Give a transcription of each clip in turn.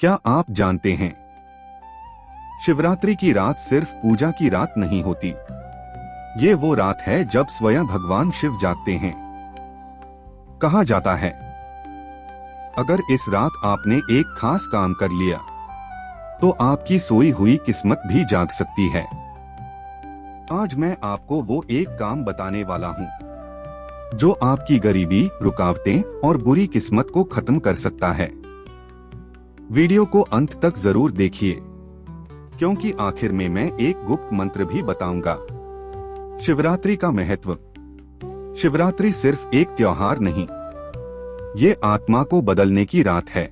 क्या आप जानते हैं, शिवरात्रि की रात सिर्फ पूजा की रात नहीं होती। ये वो रात है जब स्वयं भगवान शिव जागते हैं। कहा जाता है, अगर इस रात आपने एक खास काम कर लिया तो आपकी सोई हुई किस्मत भी जाग सकती है। आज मैं आपको वो एक काम बताने वाला हूँ जो आपकी गरीबी, रुकावटें और बुरी किस्मत को खत्म कर सकता है। वीडियो को अंत तक जरूर देखिए, क्योंकि आखिर में मैं एक गुप्त मंत्र भी बताऊंगा। शिवरात्रि का महत्व। शिवरात्रि सिर्फ एक त्योहार नहीं, ये आत्मा को बदलने की रात है।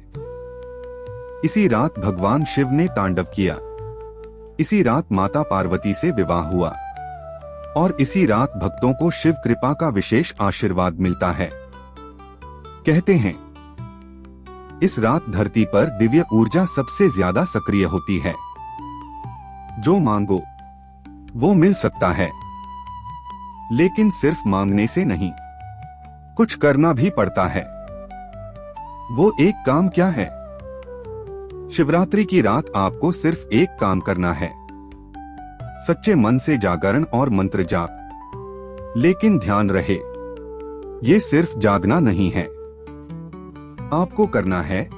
इसी रात भगवान शिव ने तांडव किया, इसी रात माता पार्वती से विवाह हुआ और इसी रात भक्तों को शिव कृपा का विशेष आशीर्वाद मिलता है। कहते हैं, इस रात धरती पर दिव्य ऊर्जा सबसे ज्यादा सक्रिय होती है। जो मांगो वो मिल सकता है, लेकिन सिर्फ मांगने से नहीं, कुछ करना भी पड़ता है। वो एक काम क्या है? शिवरात्रि की रात आपको सिर्फ एक काम करना है, सच्चे मन से जागरण और मंत्र जाप। लेकिन ध्यान रहे, ये सिर्फ जागना नहीं है। आपको करना है,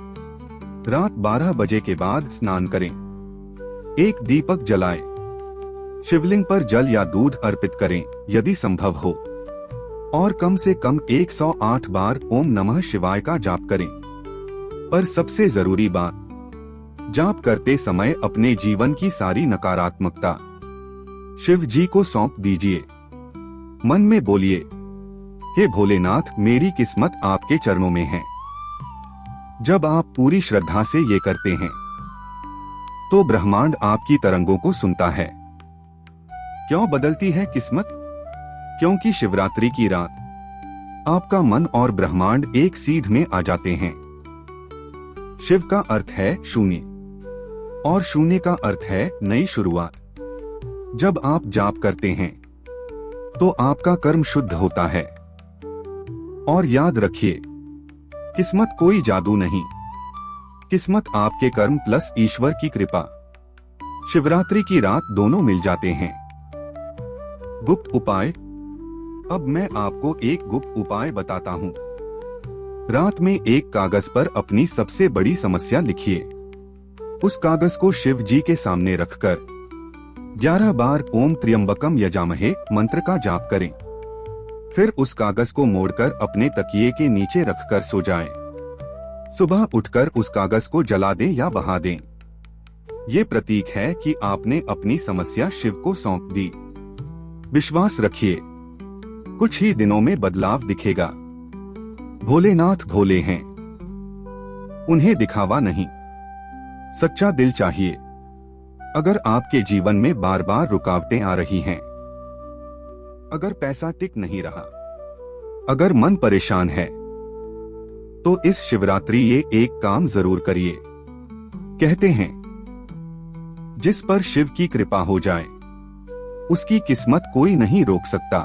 रात 12 बजे के बाद स्नान करें, एक दीपक जलाएं, शिवलिंग पर जल या दूध अर्पित करें यदि संभव हो, और कम से कम 108 बार ओम नमः शिवाय का जाप करें। पर सबसे जरूरी बात, जाप करते समय अपने जीवन की सारी नकारात्मकता शिव जी को सौंप दीजिए। मन में बोलिए, हे भोलेनाथ, मेरी किस्मत आपके चरणों में है। जब आप पूरी श्रद्धा से ये करते हैं तो ब्रह्मांड आपकी तरंगों को सुनता है। क्यों बदलती है किस्मत? क्योंकि शिवरात्रि की रात आपका मन और ब्रह्मांड एक सीध में आ जाते हैं। शिव का अर्थ है शून्य और शून्य का अर्थ है नई शुरुआत। जब आप जाप करते हैं तो आपका कर्म शुद्ध होता है। और याद रखिए, किस्मत कोई जादू नहीं, किस्मत आपके कर्म प्लस ईश्वर की कृपा। शिवरात्रि की रात दोनों मिल जाते हैं। गुप्त उपाय। अब मैं आपको एक गुप्त उपाय बताता हूँ। रात में एक कागज पर अपनी सबसे बड़ी समस्या लिखिए। उस कागज को शिव जी के सामने रखकर 11 बार ओम त्र्यंबकम यजामहे मंत्र का जाप करें। फिर उस कागज को मोड़कर अपने तकिए के नीचे रखकर सो जाएं। सुबह उठकर उस कागज को जला दें या बहा दें। ये प्रतीक है कि आपने अपनी समस्या शिव को सौंप दी। विश्वास रखिए, कुछ ही दिनों में बदलाव दिखेगा। भोलेनाथ भोले हैं, उन्हें दिखावा नहीं, सच्चा दिल चाहिए। अगर आपके जीवन में बार बार रुकावटें आ रही हैं, अगर पैसा टिक नहीं रहा, अगर मन परेशान है, तो इस शिवरात्रि ये एक काम जरूर करिए। कहते हैं, जिस पर शिव की कृपा हो जाए उसकी किस्मत कोई नहीं रोक सकता।